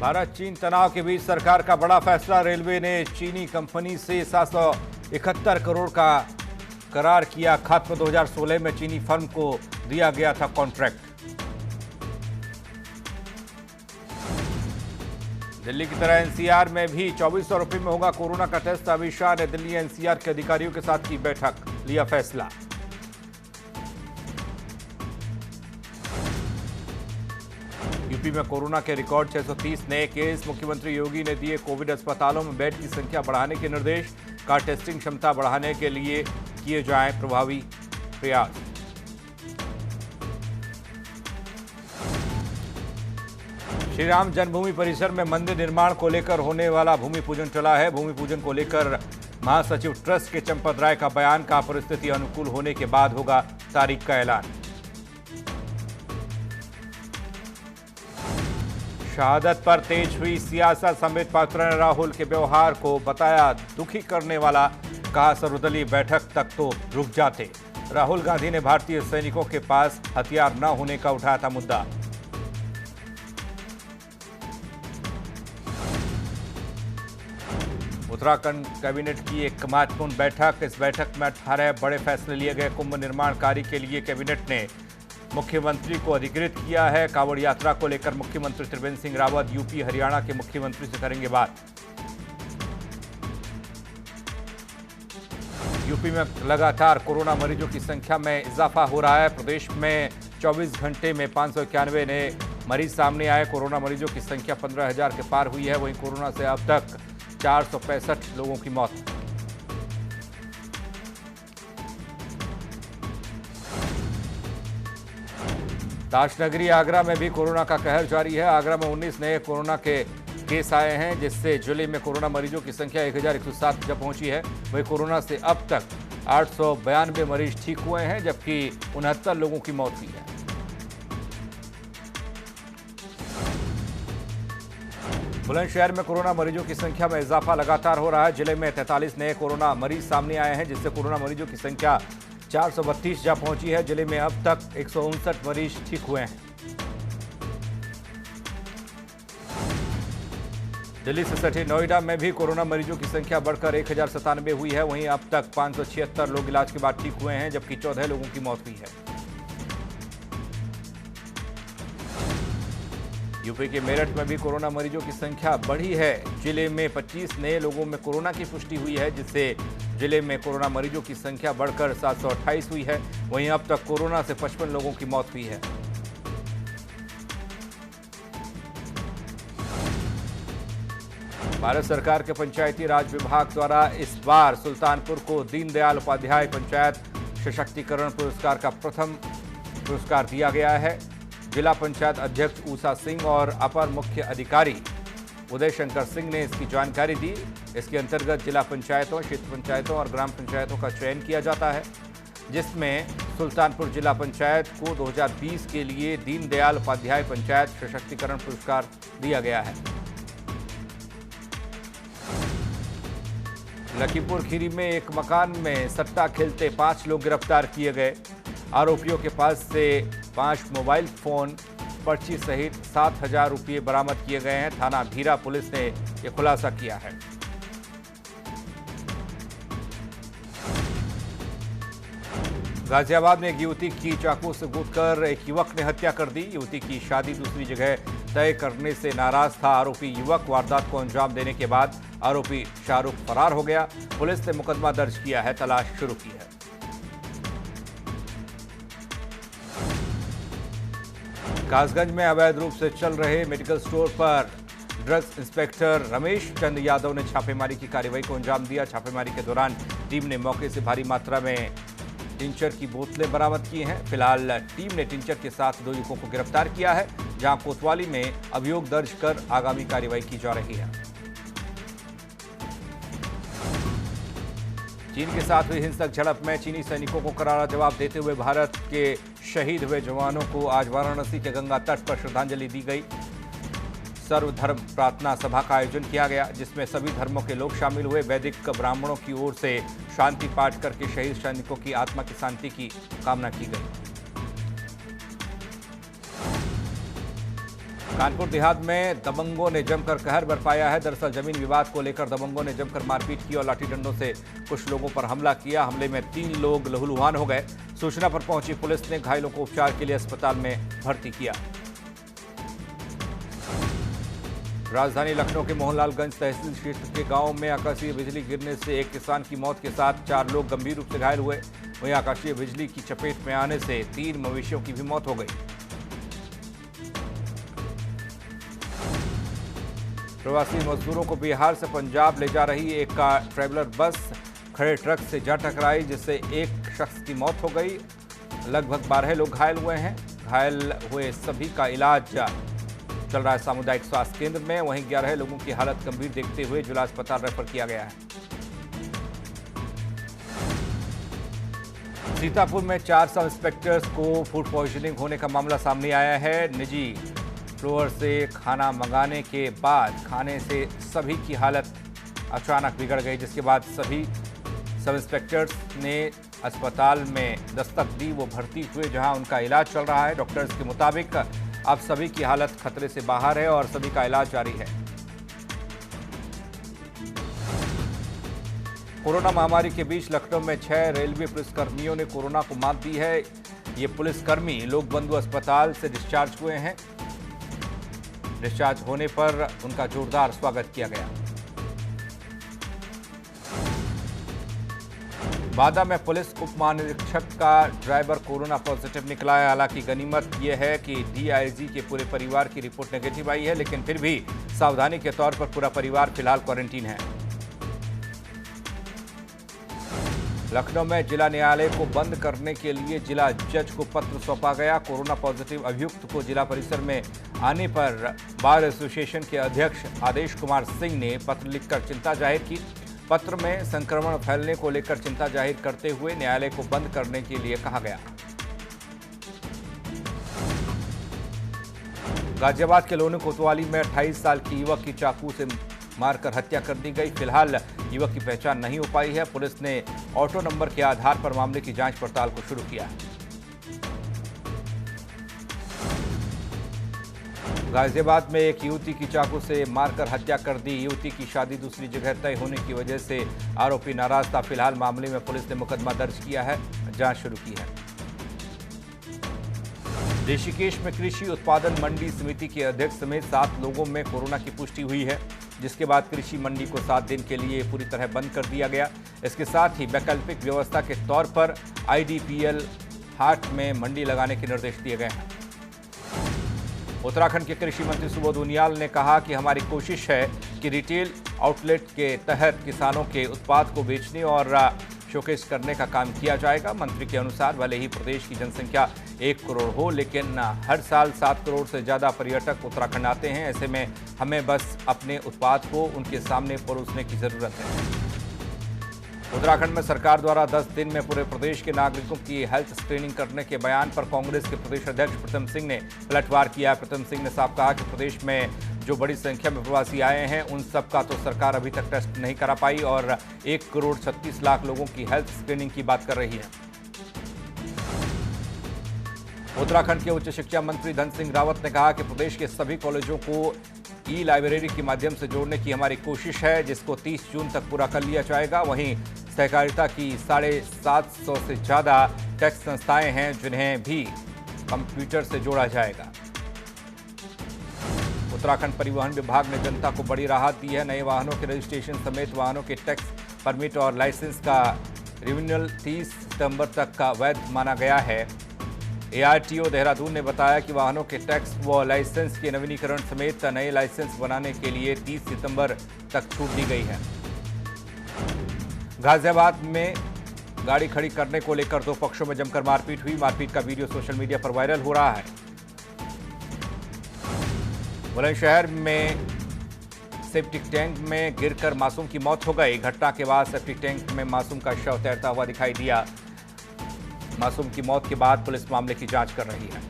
भारत चीन तनाव के बीच सरकार का बड़ा फैसला। रेलवे ने चीनी कंपनी से 771 करोड़ का करार किया खत्म। 2016 में चीनी फर्म को दिया गया था कॉन्ट्रैक्ट। दिल्ली की तरह एनसीआर में भी 2400 रुपये में होगा कोरोना का टेस्ट। अमित शाह ने दिल्ली एनसीआर के अधिकारियों के साथ की बैठक, लिया फैसला। यूपी में कोरोना के रिकॉर्ड 630 नए केस। मुख्यमंत्री योगी ने दिए कोविड अस्पतालों में बेड की संख्या बढ़ाने के निर्देश। का टेस्टिंग क्षमता बढ़ाने के लिए किए जाएं प्रभावी प्रयास। श्री राम जन्मभूमि परिसर में मंदिर निर्माण को लेकर होने वाला भूमि पूजन चला है। भूमि पूजन को लेकर महासचिव ट्रस्ट के चंपत राय का बयान। का परिस्थिति अनुकूल होने के बाद होगा तारीख का ऐलान। शहादत पर तेज हुई सियासत। संबित पात्रा ने राहुल के व्यवहार को बताया दुखी करने वाला। कहा सर्वदलीय बैठक तक तो रुक जाते। राहुल गांधी ने भारतीय सैनिकों के पास हथियार न होने का उठाया था मुद्दा। उत्तराखंड कैबिनेट की एक महत्वपूर्ण बैठक। इस बैठक में 18 बड़े फैसले लिए गए। कुंभ निर्माण कार्य के लिए कैबिनेट ने मुख्यमंत्री को अधिकृत किया है। कांवड़ यात्रा को लेकर मुख्यमंत्री त्रिवेंद्र सिंह रावत यूपी हरियाणा के मुख्यमंत्री से करेंगे बात। यूपी में लगातार कोरोना मरीजों की संख्या में इजाफा हो रहा है। प्रदेश में 24 घंटे में 591 नए मरीज सामने आए। कोरोना मरीजों की संख्या 15,000 के पार हुई है। वहीं कोरोना से अब तक 465 लोगों की मौत। ताजनगरी आगरा में भी कोरोना का कहर जारी है। आगरा में 19 नए कोरोना के केस आए हैं, जिससे जिले में कोरोना मरीजों की संख्या 1107 जब पहुंची है। वहीं कोरोना से अब तक 892 मरीज ठीक हुए हैं, जबकि 69 लोगों की मौत हुई है। बुलंदशहर में कोरोना मरीजों की संख्या में इजाफा लगातार हो रहा है। जिले में 43 नए कोरोना मरीज सामने आए हैं, जिससे कोरोना मरीजों की संख्या 432 जा पहुंची है। जिले में अब तक 159 मरीज ठीक हुए हैं। दिल्ली से सटे नोएडा में भी कोरोना मरीजों की संख्या बढ़कर 1097 हुई है। वहीं अब तक 576 लोग इलाज के बाद ठीक हुए हैं, जबकि 14 लोगों की मौत हुई है। यूपी के मेरठ में भी कोरोना मरीजों की संख्या बढ़ी है। जिले में 25 नए लोगों में कोरोना की पुष्टि हुई है, जिससे जिले में कोरोना मरीजों की संख्या बढ़कर 728 हुई है। वहीं अब तक कोरोना से 55 लोगों की मौत हुई है। भारत सरकार के पंचायती राज विभाग द्वारा इस बार सुल्तानपुर को दीनदयाल उपाध्याय पंचायत सशक्तिकरण पुरस्कार का प्रथम पुरस्कार दिया गया है। जिला पंचायत अध्यक्ष ऊषा सिंह और अपर मुख्य अधिकारी उदय शंकर सिंह ने इसकी जानकारी दी। इसके अंतर्गत जिला पंचायतों, क्षेत्र पंचायतों और ग्राम पंचायतों का चयन किया जाता है, जिसमें सुल्तानपुर जिला पंचायत को 2020 के लिए दीनदयाल उपाध्याय पंचायत सशक्तिकरण पुरस्कार दिया गया है। लखीमपुर खीरी में एक मकान में सट्टा खेलते 5 लोग गिरफ्तार किए गए। आरोपियों के पास से 5 मोबाइल फोन, पर्ची सहित 7,000 रुपये बरामद किए गए हैं। थाना भीरा पुलिस ने यह खुलासा किया है। गाजियाबाद में एक युवती की चाकू से कूदकर एक युवक ने हत्या कर दी। युवती की शादी दूसरी जगह तय करने से नाराज था आरोपी युवक। वारदात को अंजाम देने के बाद आरोपी शाहरुख फरार हो गया। पुलिस ने मुकदमा दर्ज किया है, तलाश शुरू की है। कासगंज में अवैध रूप से चल रहे मेडिकल स्टोर पर ड्रग्स इंस्पेक्टर रमेश चंद यादव ने छापेमारी की कार्रवाई को अंजाम दिया। छापेमारी के दौरान टीम ने मौके से भारी मात्रा में टिंचर की बोतलें बरामद की हैं। फिलहाल टीम ने टिंचर के साथ 2 युवकों को गिरफ्तार किया है, जहां कोतवाली में अभियोग दर्ज कर आगामी कार्रवाई की जा रही है। चीन के साथ हुई हिंसक झड़प में चीनी सैनिकों को करारा जवाब देते हुए भारत के शहीद हुए जवानों को आज वाराणसी के गंगा तट पर श्रद्धांजलि दी गई। सर्वधर्म प्रार्थना सभा का आयोजन किया गया, जिसमें सभी धर्मों के लोग शामिल हुए। वैदिक ब्राह्मणों की ओर से शांति पाठ करके शहीद सैनिकों की आत्मा की शांति की कामना की गई। कानपुर देहात में दबंगों ने जमकर कहर बरपाया है। दरअसल जमीन विवाद को लेकर दबंगों ने जमकर मारपीट की और लाठी डंडों से कुछ लोगों पर हमला किया। हमले में 3 लोग लहूलुहान हो गए। सूचना पर पहुंची पुलिस ने घायलों को उपचार के लिए अस्पताल में भर्ती किया। राजधानी लखनऊ के मोहनलालगंज तहसील क्षेत्र के गांव में आकाशीय बिजली गिरने से एक किसान की मौत के साथ 4 लोग गंभीर रूप से घायल हुए। वहीं आकाशीय बिजली की चपेट में आने से 3 मवेशियों की भी मौत हो गई। प्रवासी मजदूरों को बिहार से पंजाब ले जा रही एक ट्रैवलर बस खड़े ट्रक से जा टकराई, जिससे एक शख्स की मौत हो गई। लगभग 12 लोग घायल हुए हैं। घायल हुए सभी का इलाज चल रहा है सामुदायिक स्वास्थ्य केंद्र में। वहीं 11 लोगों की हालत गंभीर देखते हुए जिला अस्पताल रेफर किया गया है। सीतापुर में 4 सब इंस्पेक्टर्स को फूड पॉइजनिंग होने का मामला सामने आया है। निजी फ्लोर से खाना मंगाने के बाद खाने से सभी की हालत अचानक बिगड़ गई, जिसके बाद सभी सब इंस्पेक्टर्स ने अस्पताल में दस्तक दी। वो भर्ती हुए, जहां उनका इलाज चल रहा है। डॉक्टर्स के मुताबिक अब सभी की हालत खतरे से बाहर है और सभी का इलाज जारी है। कोरोना महामारी के बीच लखनऊ में 6 रेलवे पुलिसकर्मियों ने कोरोना को मात दी है। ये पुलिसकर्मी लोक बंधु अस्पताल से डिस्चार्ज हुए हैं। डिस्चार्ज होने पर उनका जोरदार स्वागत किया गया। बादा में पुलिस उप महानिरीक्षक का ड्राइवर कोरोना पॉजिटिव निकला है। हालांकि गनीमत यह है कि डीआईजी के पूरे परिवार की रिपोर्ट नेगेटिव आई है, लेकिन फिर भी सावधानी के तौर पर पूरा परिवार फिलहाल क्वारंटीन है। लखनऊ में जिला न्यायालय को बंद करने के लिए जिला जज को पत्र सौंपा गया। कोरोना पॉजिटिव अभियुक्त को जिला परिसर में आने पर बार एसोसिएशन के अध्यक्ष आदेश कुमार सिंह ने पत्र लिखकर चिंता जाहिर की। पत्र में संक्रमण फैलने को लेकर चिंता जाहिर करते हुए न्यायालय को बंद करने के लिए कहा गया। गाजियाबाद के लोनी कोतवाली में 28 साल की युवक की चाकू से मारकर हत्या कर दी गई। फिलहाल युवक की पहचान नहीं हो पाई है। पुलिस ने ऑटो नंबर के आधार पर मामले की जांच पड़ताल को शुरू किया है। गाजियाबाद में एक युवती की चाकू से मारकर हत्या कर दी। युवती की शादी दूसरी जगह तय होने की वजह से आरोपी नाराज था। फिलहाल मामले में पुलिस ने मुकदमा दर्ज किया है, जांच शुरू की है। ऋषिकेश में कृषि उत्पादन मंडी समिति के अध्यक्ष समेत 7 लोगों में कोरोना की पुष्टि हुई है, जिसके बाद कृषि मंडी को 7 दिन के लिए पूरी तरह बंद कर दिया गया। इसके साथ ही वैकल्पिक व्यवस्था के तौर पर आईडीपीएल हाट में मंडी लगाने के निर्देश दिए गए हैं। उत्तराखंड के कृषि मंत्री सुबोध उनियाल ने कहा कि हमारी कोशिश है कि रिटेल आउटलेट के तहत किसानों के उत्पाद को बेचने और शोकेस करने का काम किया जाएगा। मंत्री के अनुसार भले ही प्रदेश की जनसंख्या 1 करोड़ हो, लेकिन हर साल 7 करोड़ से ज़्यादा पर्यटक उत्तराखंड आते हैं। ऐसे में हमें बस अपने उत्पाद को उनके सामने परोसने की ज़रूरत है। उत्तराखंड में सरकार द्वारा 10 दिन में पूरे प्रदेश के नागरिकों की हेल्थ स्क्रीनिंग करने के बयान पर कांग्रेस के प्रदेश अध्यक्ष प्रीतम सिंह ने पलटवार किया। प्रीतम सिंह ने साफ कहा कि प्रदेश में जो बड़ी संख्या में प्रवासी आए हैं, उन सब का तो सरकार अभी तक टेस्ट नहीं करा पाई और 1 करोड़ 36 लाख लोगों की हेल्थ स्क्रीनिंग की बात कर रही है। उत्तराखंड के उच्च शिक्षा मंत्री धन सिंह रावत ने कहा कि प्रदेश के सभी कॉलेजों को ई लाइब्रेरी के माध्यम से जोड़ने की हमारी कोशिश है, जिसको 30 जून तक पूरा कर लिया जाएगा। वहीं सहकारिता की 750 से ज़्यादा टेक संस्थाएं हैं, जिन्हें भी कंप्यूटर से जोड़ा जाएगा। उत्तराखंड परिवहन विभाग ने जनता को बड़ी राहत दी है। नए वाहनों के रजिस्ट्रेशन समेत वाहनों के टैक्स परमिट और लाइसेंस का रिन्यूअल 30 सितंबर तक का वैध माना गया है। एआरटीओ देहरादून ने बताया कि वाहनों के टैक्स व लाइसेंस के नवीनीकरण समेत नए लाइसेंस बनाने के लिए 30 सितंबर तक छूट दी गई है। गाजियाबाद में गाड़ी खड़ी करने को लेकर 2 पक्षों में जमकर मारपीट हुई। मारपीट का वीडियो सोशल मीडिया पर वायरल हो रहा है। बुलंदशहर में सेप्टिक टैंक में गिरकर मासूम की मौत हो गई। घटना के बाद सेप्टिक टैंक में मासूम का शव तैरता हुआ दिखाई दिया। मासूम की मौत के बाद पुलिस मामले की जांच कर रही है।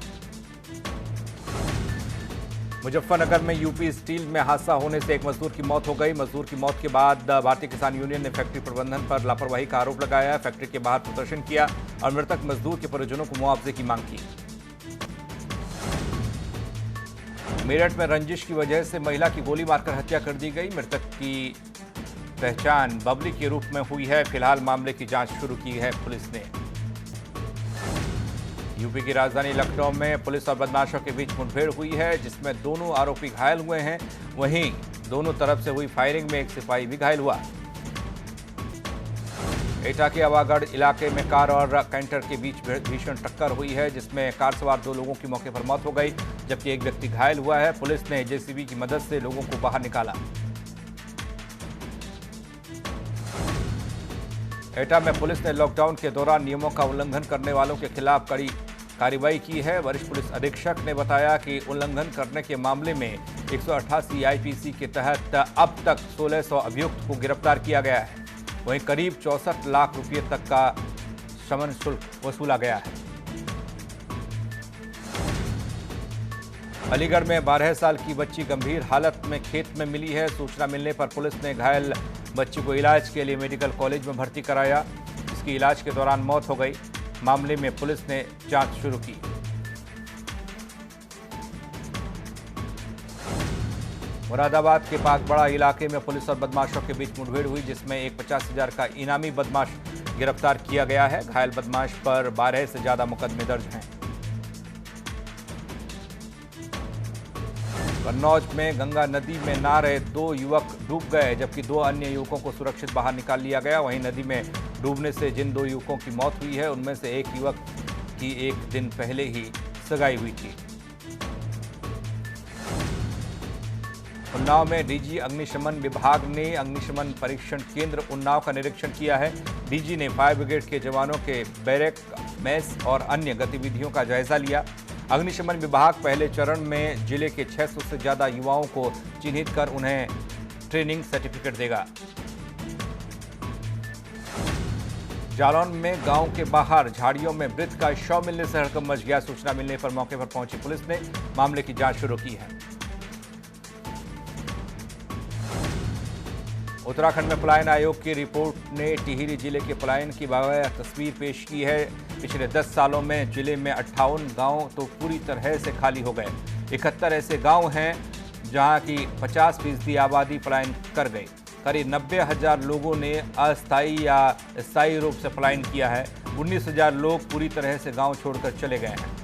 मुजफ्फरनगर में यूपी स्टील में हादसा होने से एक मजदूर की मौत हो गई। मजदूर की मौत के बाद भारतीय किसान यूनियन ने फैक्ट्री प्रबंधन पर लापरवाही का आरोप लगाया। फैक्ट्री के बाहर प्रदर्शन किया और मृतक मजदूर के परिजनों को मुआवजे की मांग की। मेरठ में रंजिश की वजह से महिला की गोली मारकर हत्या कर दी गई। मृतक की पहचान बबली के रूप में हुई है। फिलहाल मामले की जांच शुरू की है पुलिस ने। यूपी की राजधानी लखनऊ में पुलिस और बदमाशों के बीच मुठभेड़ हुई है, जिसमें दोनों आरोपी घायल हुए हैं। वहीं दोनों तरफ से हुई फायरिंग में एक सिपाही भी घायल हुआ। एटा के आवागढ़ इलाके में कार और कैंटर के बीच भीषण टक्कर हुई है, जिसमें कार सवार 2 लोगों की मौके पर मौत हो गई, जबकि एक व्यक्ति घायल हुआ है। पुलिस ने जेसीबी की मदद से लोगों को बाहर निकाला। एटा में पुलिस ने लॉकडाउन के दौरान नियमों का उल्लंघन करने वालों के खिलाफ कड़ी कार्रवाई की है। वरिष्ठ पुलिस अधीक्षक ने बताया कि उल्लंघन करने के मामले में 188 आईपीसी के तहत अब तक 1600 अभियुक्त को गिरफ्तार किया गया है। वहीं करीब 64 लाख रुपये तक का समन शुल्क वसूला गया है। अलीगढ़ में 12 साल की बच्ची गंभीर हालत में खेत में मिली है। सूचना मिलने पर पुलिस ने घायल बच्ची को इलाज के लिए मेडिकल कॉलेज में भर्ती कराया। इसकी इलाज के दौरान मौत हो गई। मामले में पुलिस ने जांच शुरू की। मुरादाबाद के पाकबड़ा इलाके में पुलिस और बदमाशों के बीच मुठभेड़ हुई, जिसमें एक 50,000 का इनामी बदमाश गिरफ्तार किया गया है। घायल बदमाश पर 12 से ज्यादा मुकदमे दर्ज हैं। कन्नौज में गंगा नदी में नहा रहे 2 युवक डूब गए, जबकि 2 अन्य युवकों को सुरक्षित बाहर निकाल लिया गया। वहीं नदी में डूबने से जिन 2 युवकों की मौत हुई है, उनमें से एक युवक की 1 दिन पहले ही सगाई हुई थी। उन्नाव में डीजी अग्निशमन विभाग ने अग्निशमन परीक्षण केंद्र उन्नाव का निरीक्षण किया है। डीजी ने फायर ब्रिगेड के जवानों के बैरक, मेस और अन्य गतिविधियों का जायजा लिया। अग्निशमन विभाग पहले चरण में जिले के 600 से ज्यादा युवाओं को चिन्हित कर उन्हें ट्रेनिंग सर्टिफिकेट देगा। जालौन में गांव के बाहर झाड़ियों में मृत का शव मिलने से हड़कंप मच गया। सूचना मिलने पर मौके पर पहुंची पुलिस ने मामले की जांच शुरू की है। उत्तराखंड में पलायन आयोग की रिपोर्ट ने टिहरी जिले के पलायन की भयावह तस्वीर पेश की है। पिछले 10 सालों में जिले में 58 गांव तो पूरी तरह से खाली हो गए। 71 ऐसे गांव हैं जहां की 50% आबादी पलायन कर गई। करीब 90,000 लोगों ने अस्थायी या स्थायी रूप से पलायन किया है। 19,000 लोग पूरी तरह से गांव छोड़कर चले गए हैं।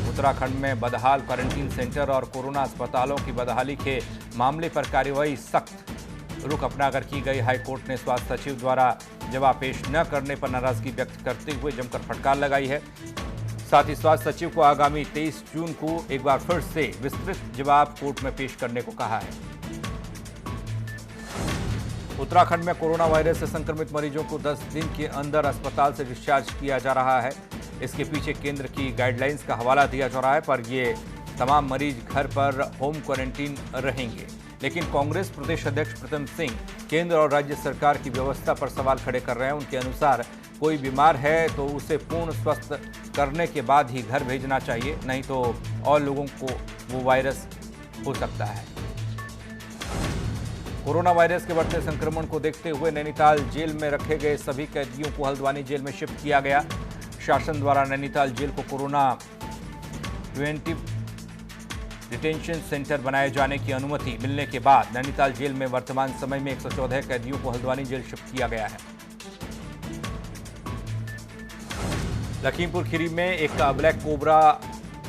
उत्तराखंड में बदहाल क्वारंटीन सेंटर और कोरोना अस्पतालों की बदहाली के मामले पर कार्रवाई सख्त रुख अपनाकर की गई। हाईकोर्ट ने स्वास्थ्य सचिव द्वारा जवाब पेश न करने पर नाराजगी व्यक्त करते हुए जमकर फटकार लगाई है। साथ ही स्वास्थ्य सचिव को आगामी 23 जून को एक बार फिर से विस्तृत जवाब कोर्ट में पेश करने को कहा है। उत्तराखंड में कोरोना वायरस से संक्रमित मरीजों को 10 दिन के अंदर अस्पताल से डिस्चार्ज किया जा रहा है। इसके पीछे केंद्र की गाइडलाइंस का हवाला दिया जा रहा है, पर ये तमाम मरीज घर पर होम क्वारंटीन रहेंगे। लेकिन कांग्रेस प्रदेश अध्यक्ष प्रीतम सिंह केंद्र और राज्य सरकार की व्यवस्था पर सवाल खड़े कर रहे हैं। उनके अनुसार कोई बीमार है तो उसे पूर्ण स्वस्थ करने के बाद ही घर भेजना चाहिए, नहीं तो और लोगों को वो वायरस हो सकता है। कोरोना वायरस के बढ़ते संक्रमण को देखते हुए नैनीताल जेल में रखे गए सभी कैदियों को हल्द्वानी जेल में शिफ्ट किया गया। शासन द्वारा नैनीताल जेल को कोरोना प्रिवेंटिव डिटेंशन सेंटर बनाए जाने की अनुमति मिलने के बाद नैनीताल जेल में वर्तमान समय में 114 कैदियों को हल्द्वानी जेल शिफ्ट किया गया है। लखीमपुर खीरी में एक ब्लैक कोबरा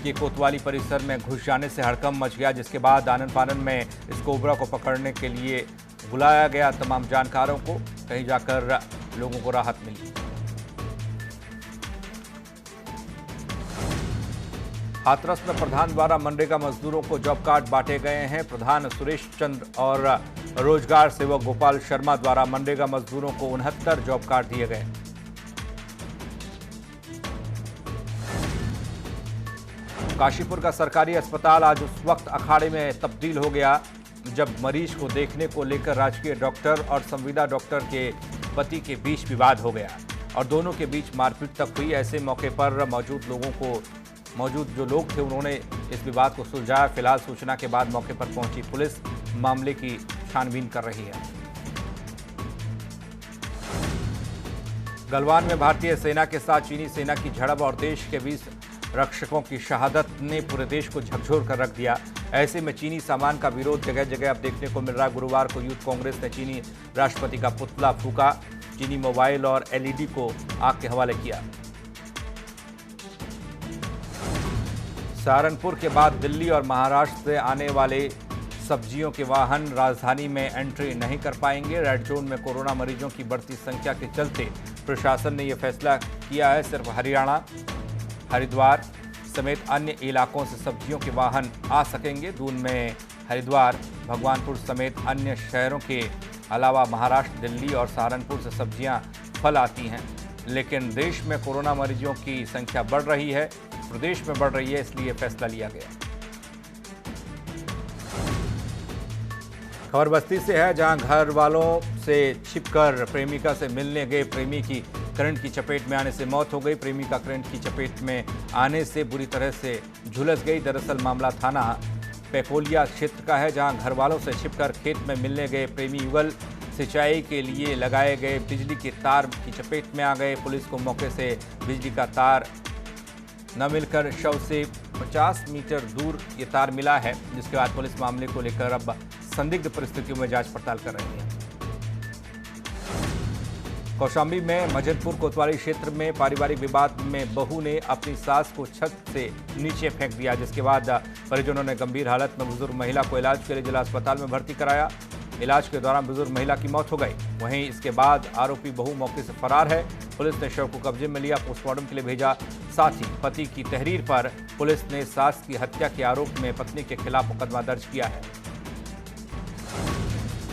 के कोतवाली परिसर में घुस जाने से हड़कंप मच गया, जिसके बाद आनन फानन में इस कोबरा को पकड़ने के लिए बुलाया गया तमाम जानकारों को। कहीं जाकर लोगों को राहत मिली। हाथरस में प्रधान द्वारा मनरेगा मजदूरों को जॉब कार्ड बांटे गए हैं। प्रधान सुरेश चंद्र और रोजगार सेवक गोपाल शर्मा द्वारा मनरेगा मजदूरों को 69 जॉब कार्ड दिए गए। काशीपुर का सरकारी अस्पताल आज उस वक्त अखाड़े में तब्दील हो गया जब मरीज को देखने को लेकर राजकीय डॉक्टर और संविदा डॉक्टर के पति के बीच विवाद हो गया और दोनों के बीच मारपीट तक हुई। ऐसे मौके पर मौजूद जो लोग थे उन्होंने इस विवाद को सुलझाया। फिलहाल सूचना के बाद मौके पर पहुंची पुलिस मामले की छानबीन कर रही है। गलवान में भारतीय सेना के साथ चीनी सेना की झड़प और देश के बीच रक्षकों की शहादत ने पूरे देश को झकझोर कर रख दिया। ऐसे में चीनी सामान का विरोध जगह जगह अब देखने को मिल रहा है। गुरुवार को यूथ कांग्रेस ने चीनी राष्ट्रपति का पुतला फूंका, चीनी मोबाइल और एलईडी को आग के हवाले किया। सहारनपुर के बाद दिल्ली और महाराष्ट्र से आने वाले सब्जियों के वाहन राजधानी में एंट्री नहीं कर पाएंगे। रेड जोन में कोरोना मरीजों की बढ़ती संख्या के चलते प्रशासन ने यह फैसला किया है। सिर्फ हरियाणा, हरिद्वार समेत अन्य इलाकों से सब्जियों के वाहन आ सकेंगे। दून में हरिद्वार, भगवानपुर समेत अन्य शहरों के अलावा महाराष्ट्र, दिल्ली और सहारनपुर से सब्जियां, फल आती हैं। लेकिन देश में कोरोना मरीजों की संख्या बढ़ रही है, प्रदेश में बढ़ रही है, इसलिए फैसला लिया गया। खबर बस्ती से है, जहां घर वालों से छिपकर प्रेमिका से मिलने गए प्रेमी की करंट की चपेट में आने से मौत हो गई। प्रेमिका करंट की चपेट में आने से बुरी तरह से झुलस गई। दरअसल मामला थाना पेकोलिया क्षेत्र का है, जहां घर वालों से छिपकर खेत में मिलने गए प्रेमी युगल सिंचाई के लिए लगाए गए बिजली के तार की चपेट में आ गए। पुलिस को मौके से बिजली का तार न मिलकर शव से 50 मीटर दूर ये तार मिला है, जिसके बाद पुलिस मामले को लेकर अब संदिग्ध परिस्थितियों में जांच पड़ताल कर रही है। कौशाम्बी में मजदपुर कोतवाली क्षेत्र में पारिवारिक विवाद में बहू ने अपनी सास को छत से नीचे फेंक दिया, जिसके बाद परिजनों ने गंभीर हालत में बुजुर्ग महिला को इलाज के लिए जिला अस्पताल में भर्ती कराया। इलाज के दौरान बुजुर्ग महिला की मौत हो गई। वहीं इसके बाद आरोपी बहू मौके से फरार है। पुलिस ने शव को कब्जे में लिया, पोस्टमार्टम के लिए भेजा। साथ ही पति की तहरीर पर पुलिस ने सास की हत्या के आरोप में पत्नी के खिलाफ मुकदमा दर्ज किया है।